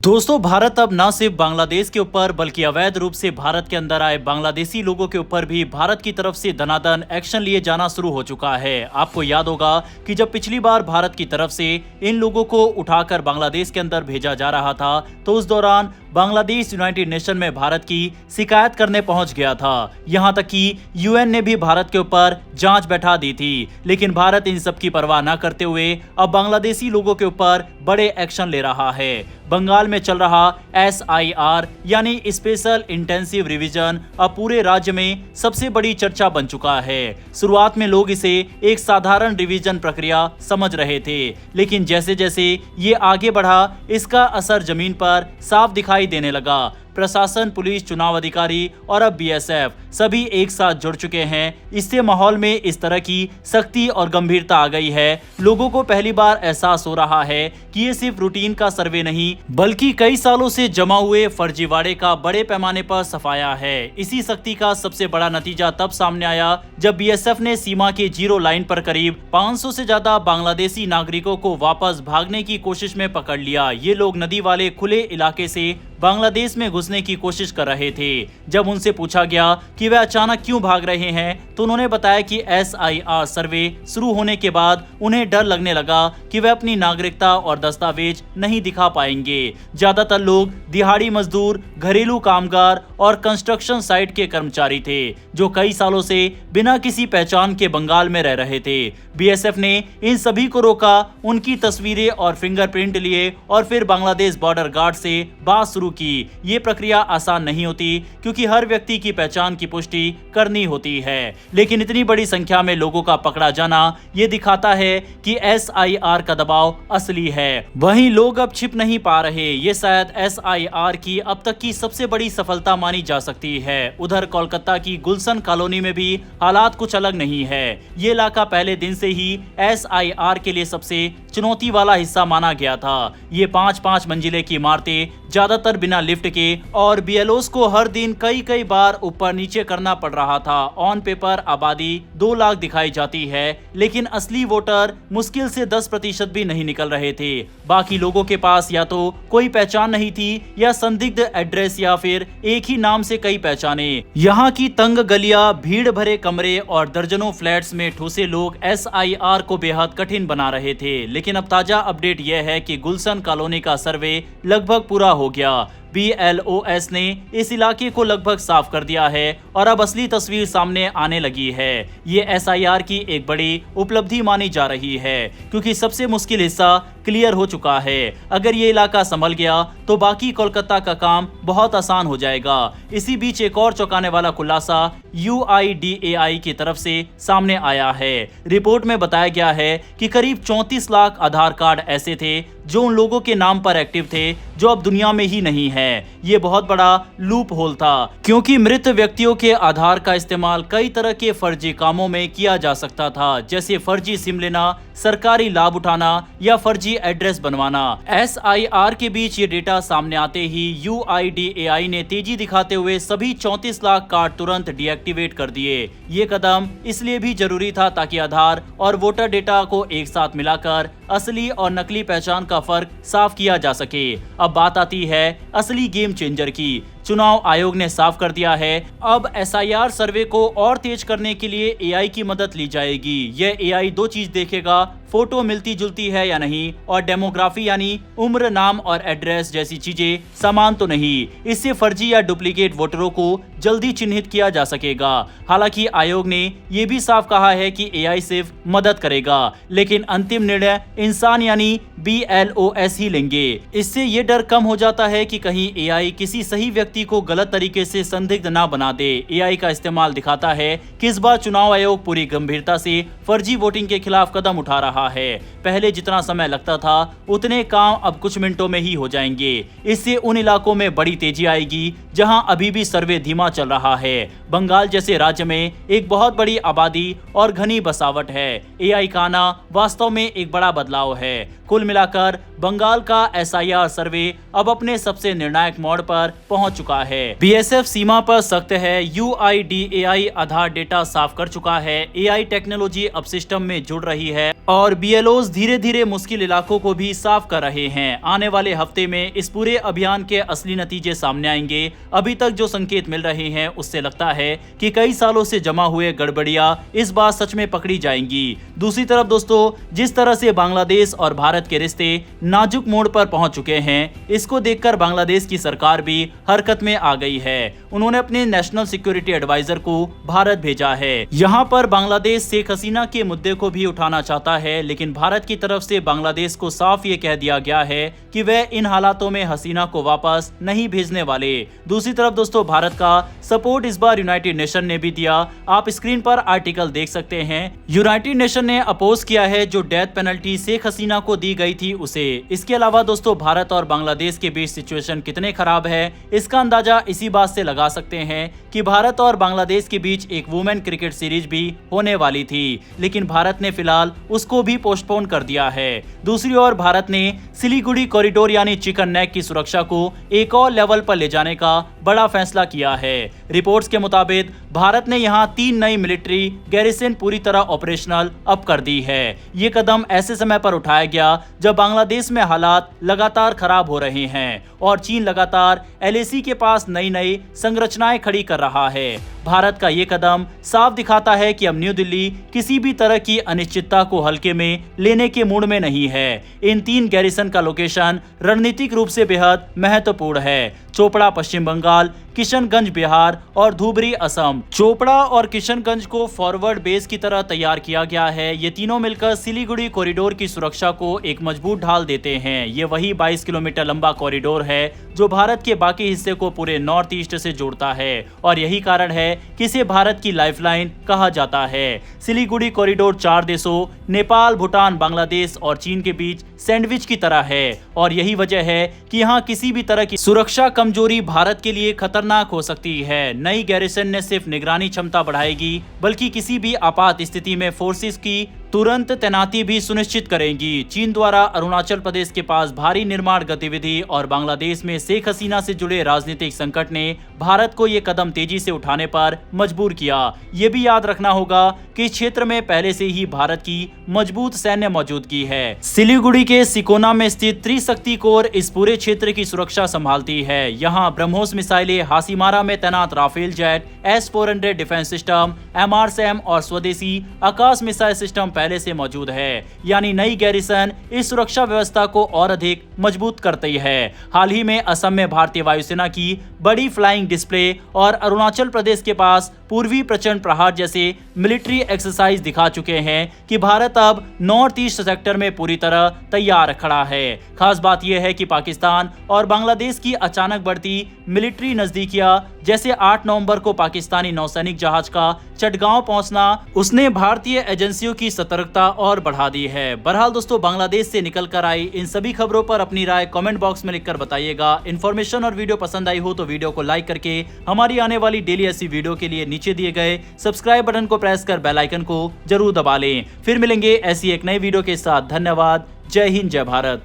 दोस्तों, भारत अब न सिर्फ बांग्लादेश के ऊपर बल्कि अवैध रूप से भारत के अंदर आए बांग्लादेशी लोगों के ऊपर भी भारत की तरफ से धनाधन एक्शन लिए जाना शुरू हो चुका है। आपको याद होगा कि जब पिछली बार भारत की तरफ से इन लोगों को उठाकर बांग्लादेश के अंदर भेजा जा रहा था तो उस दौरान बांग्लादेश यूनाइटेड नेशन में भारत की शिकायत करने पहुंच गया था। यहां तक कि यूएन ने भी भारत के ऊपर जांच बैठा दी थी, लेकिन भारत इन सब की परवाह न करते हुए अब बांग्लादेशी लोगों के ऊपर बड़े एक्शन ले रहा है। बंगाल में चल रहा SIR यानी स्पेशल इंटेंसिव रिवीजन अब पूरे राज्य में सबसे बड़ी चर्चा बन चुका है। शुरुआत में लोग इसे एक साधारण रिवीजन प्रक्रिया समझ रहे थे, लेकिन जैसे जैसे ये आगे बढ़ा इसका असर जमीन पर साफ दिखाई देने लगा। प्रशासन, पुलिस, चुनाव अधिकारी और अब BSF सभी एक साथ जुड़ चुके हैं। इससे माहौल में इस तरह की सख्ती और गंभीरता आ गई है। लोगों को पहली बार एहसास हो रहा है कि ये सिर्फ रूटीन का सर्वे नहीं बल्कि कई सालों से जमा हुए फर्जीवाड़े का बड़े पैमाने पर सफाया है। इसी सख्ती का सबसे बड़ा नतीजा तब सामने आया जब BSF ने सीमा के जीरो लाइन पर करीब 500 से ज्यादा बांग्लादेशी नागरिकों को वापस भागने की कोशिश में पकड़ लिया। ये लोग नदी वाले खुले इलाके से बांग्लादेश में घुसने की कोशिश कर रहे थे। जब उनसे पूछा गया कि वे अचानक क्यों भाग रहे हैं तो उन्होंने बताया कि SIR सर्वे शुरू होने के बाद उन्हें डर लगने लगा कि वे अपनी नागरिकता और दस्तावेज नहीं दिखा पाएंगे। ज्यादातर लोग दिहाड़ी मजदूर, घरेलू कामगार और कंस्ट्रक्शन साइट के कर्मचारी थे जो कई सालों से बिना किसी पहचान के बंगाल में रह रहे थे। BSF ने इन सभी को रोका, उनकी तस्वीरें और फिंगरप्रिंट लिए और फिर बांग्लादेश बॉर्डर गार्ड से बात शुरू की। ये प्रक्रिया आसान नहीं होती क्योंकि हर व्यक्ति की पहचान की पुष्टि करनी होती है, लेकिन इतनी बड़ी संख्या में लोगों का पकड़ा जाना ये दिखाता है कि SIR का दबाव असली है। वहीं लोग अब छिप नहीं पा रहे। ये शायद SIR की अब तक की सबसे बड़ी सफलता मानी जा सकती है। उधर कोलकाता की गुलशन कॉलोनी में भी हालात कुछ अलग नहीं है। ये इलाका पहले दिन से ही SIR के लिए सबसे चुनौती वाला हिस्सा माना गया था। ये 5-5 मंजिले की इमारतें, ज्यादातर बिना लिफ्ट के, और BLOs को हर दिन कई बार ऊपर नीचे करना पड़ रहा था। ऑन पेपर आबादी 2 लाख दिखाई जाती है, लेकिन असली वोटर मुश्किल से 10% भी नहीं निकल रहे थे। बाकी लोगों के पास या तो कोई पहचान नहीं थी या संदिग्ध एड्रेस या फिर एक ही नाम से कई पहचाने। यहाँ की तंग गलियां, भीड़ भरे कमरे और दर्जनों फ्लैट्स में ठूसे लोग SIR को बेहद कठिन बना रहे थे। लेकिन अब ताजा अपडेट यह है कि गुलशन कॉलोनी का सर्वे लगभग पूरा हो गया। BLOS ने इस इलाके को लगभग साफ कर दिया है और अब असली तस्वीर सामने आने लगी है। ये SIR की एक बड़ी उपलब्धि मानी जा रही है क्योंकि सबसे मुश्किल हिस्सा क्लियर हो चुका है। अगर ये इलाका संभल गया तो बाकी कोलकाता का काम बहुत आसान हो जाएगा। इसी बीच एक और चौंकाने वाला खुलासा UIDAI की तरफ से सामने आया है। रिपोर्ट में बताया गया है कि करीब 34 लाख आधार कार्ड ऐसे थे जो उन लोगों के नाम पर एक्टिव थे जो अब दुनिया में ही नहीं है। ये बहुत बड़ा लूप होल था क्योंकि मृत व्यक्तियों के आधार का इस्तेमाल कई तरह के फर्जी कामों में किया जा सकता था, जैसे फर्जी सिम लेना, सरकारी लाभ उठाना या फर्जी एड्रेस बनवाना। SIR के बीच ये डेटा सामने आते ही UIDAI ने तेजी दिखाते हुए सभी 34 लाख कार्ड तुरंत डीएक्टिवेट कर दिए। ये कदम इसलिए भी जरूरी था ताकि आधार और वोटर डेटा को एक साथ मिलाकर असली और नकली पहचान का फर्क साफ किया जा सके। अब बात आती है असली गेम चेंजर की। चुनाव आयोग ने साफ कर दिया है अब SIR सर्वे को और तेज करने के लिए AI की मदद ली जाएगी। यह AI 2 चीज देखेगा, फोटो मिलती जुलती है या नहीं, और डेमोग्राफी यानी उम्र, नाम और एड्रेस जैसी चीजें समान तो नहीं। इससे फर्जी या डुप्लीकेट वोटरों को जल्दी चिन्हित किया जा सकेगा। हालांकि आयोग ने यह भी साफ कहा है कि AI सिर्फ मदद करेगा, लेकिन अंतिम निर्णय इंसान यानी BLOS ही लेंगे। इससे ये डर कम हो जाता है कि कहीं AI किसी सही व्यक्ति को गलत तरीके से संदिग्ध ना बना दे। AI का इस्तेमाल दिखाता है कि इस बार चुनाव आयोग पूरी गंभीरता से फर्जी वोटिंग के खिलाफ कदम उठा रहा है। पहले जितना समय लगता था उतने काम अब कुछ मिनटों में ही हो जाएंगे। इससे उन इलाकों में बड़ी तेजी आएगी जहां अभी भी सर्वे धीमा चल रहा है। बंगाल जैसे राज्य में एक बहुत बड़ी आबादी और घनी बसावट है। AI का आना वास्तव में एक बड़ा बदलाव है। कुल मिलाकर बंगाल का SIR सर्वे अब अपने सबसे निर्णायक मोड़ पर पहुंच चुका है। BSF सीमा पर सख्त है। UIDAI आधार डेटा साफ कर चुका है। AI टेक्नोलॉजी अब सिस्टम में जुड़ रही है और बीएलओज धीरे धीरे मुश्किल इलाकों को भी साफ कर रहे हैं। आने वाले हफ्ते में इस पूरे अभियान के असली नतीजे सामने आएंगे। अभी तक जो संकेत मिल रहे हैं उससे लगता है कि कई सालों से जमा हुए गड़बड़ियां इस बार सच में पकड़ी जाएंगी। दूसरी तरफ दोस्तों, जिस तरह से बांग्लादेश और भारत के रिश्ते नाजुक मोड़ पर पहुंच चुके हैं, इसको देखकर बांग्लादेश की सरकार भी हरकत में आ गई है। उन्होंने अपने नेशनल सिक्योरिटी एडवाइजर को भारत भेजा है। यहाँ पर बांग्लादेश शेख हसीना के मुद्दे को भी उठाना चाहता है, लेकिन भारत की तरफ से बांग्लादेश को साफ ये कह दिया गया है कि वह इन हालातों में हसीना को वापस नहीं भेजने वाले। दूसरी तरफ दोस्तों, भारत का सपोर्ट इस बार यूनाइटेड नेशन ने भी दिया। आप स्क्रीन पर आर्टिकल देख सकते हैं। यूनाइटेड नेशन ने अपोज किया है जो डेथ पेनल्टी शेख हसीना को दी गई थी उसे। इसके अलावा दोस्तों, भारत और बांग्लादेश के बीच सिचुएशन कितने खराब है इसका अंदाजा इसी बात से लगा सकते हैं कि भारत और बांग्लादेश के बीच एक वुमेन क्रिकेट सीरीज भी होने वाली थी, लेकिन भारत ने फिलहाल उसको भी पोस्टपोन कर दिया है। दूसरी ओर भारत ने सिलीगुड़ी कॉरिडोर यानी चिकन नेक की सुरक्षा को एक और लेवल पर ले जाने का बड़ा फैसला किया है। रिपोर्ट्स के मुताबिक भारत ने यहां 3 नई मिलिट्री गैरिसन पूरी तरह ऑपरेशनल अप कर दी है। ये कदम ऐसे समय पर उठाया गया जब बांग्लादेश में हालात लगातार खराब हो रहे हैं और चीन लगातार एलएसी के पास नई नई संरचनाएं खड़ी कर रहा है। भारत का ये कदम साफ दिखाता है कि अब न्यू दिल्ली किसी भी तरह की अनिश्चितता को हल्के में लेने के मूड में नहीं है। इन 3 गैरिसन का लोकेशन रणनीतिक रूप से बेहद महत्वपूर्ण है। चोपड़ा पश्चिम बंगाल, किशनगंज बिहार और धुबरी असम। चोपड़ा और किशनगंज को फॉरवर्ड बेस की तरह तैयार किया गया है। ये तीनों मिलकर सिलीगुड़ी कॉरिडोर की सुरक्षा को एक मजबूत ढाल देते हैं। ये वही 22 किलोमीटर लंबा कॉरिडोर है जो भारत के बाकी हिस्से को पूरे नॉर्थ ईस्ट से जोड़ता है और यही कारण है कि इसे भारत की लाइफलाइन कहा जाता है। सिलीगुड़ी कॉरिडोर 4 देशों नेपाल, भूटान, बांग्लादेश और चीन के बीच सैंडविच की तरह है और यही वजह है कि यहाँ किसी भी तरह की सुरक्षा कमजोरी भारत के लिए खतरनाक हो सकती है। नई गैरिसन ने सिर्फ निगरानी क्षमता बढ़ाएगी, बल्कि किसी भी आपात स्थिति में फोर्सेस की तुरंत तैनाती भी सुनिश्चित करेंगी। चीन द्वारा अरुणाचल प्रदेश के पास भारी निर्माण गतिविधि और बांग्लादेश में शेख हसीना से जुड़े राजनीतिक संकट ने भारत को ये कदम तेजी से उठाने पर मजबूर किया। ये भी याद रखना होगा कि इस क्षेत्र में पहले से ही भारत की मजबूत सैन्य मौजूदगी है। सिलीगुड़ी के सिकोना में स्थित त्रिशक्ति कोर इस पूरे क्षेत्र की सुरक्षा संभालती है। यहाँ ब्रह्मोस मिसाइलें, हासीमारा में तैनात Rafale jet, S-400 defence system, MRSAM और स्वदेशी आकाश मिसाइल सिस्टम पहले से मौजूद है। यानी नई गैरिसन इस सुरक्षा व्यवस्था को और अधिक मजबूत करती है। हाल ही में असम में भारतीय वायुसेना की बड़ी फ्लाइंग डिस्प्ले और अरुणाचल प्रदेश के पास पूर्वी प्रचंड प्रहार जैसे मिलिट्री एक्सरसाइज दिखा चुके हैं कि भारत अब नॉर्थ ईस्ट सेक्टर में पूरी तरह तैयार खड़ा है। खास बात यह है कि पाकिस्तान और बांग्लादेश की अचानक बढ़ती मिलिट्री नजदीकियां, जैसे 8 नवंबर को पाकिस्तानी नौसैनिक जहाज का चटगांव पहुंचना, उसने भारतीय एजेंसियों की सतर्कता और बढ़ा दी है। बहरहाल दोस्तों, बांग्लादेश से निकल कर आई इन सभी खबरों पर अपनी राय कमेंट बॉक्स में लिखकर बताइएगा। इन्फॉर्मेशन और वीडियो पसंद आई हो तो वीडियो को लाइक करके हमारी आने वाली डेली ऐसी वीडियो के लिए नीचे दिए गए सब्सक्राइब बटन को प्रेस कर बेल आइकन को जरूर दबा लें। फिर मिलेंगे ऐसी एक नई वीडियो के साथ। धन्यवाद। जय हिंद, जय भारत।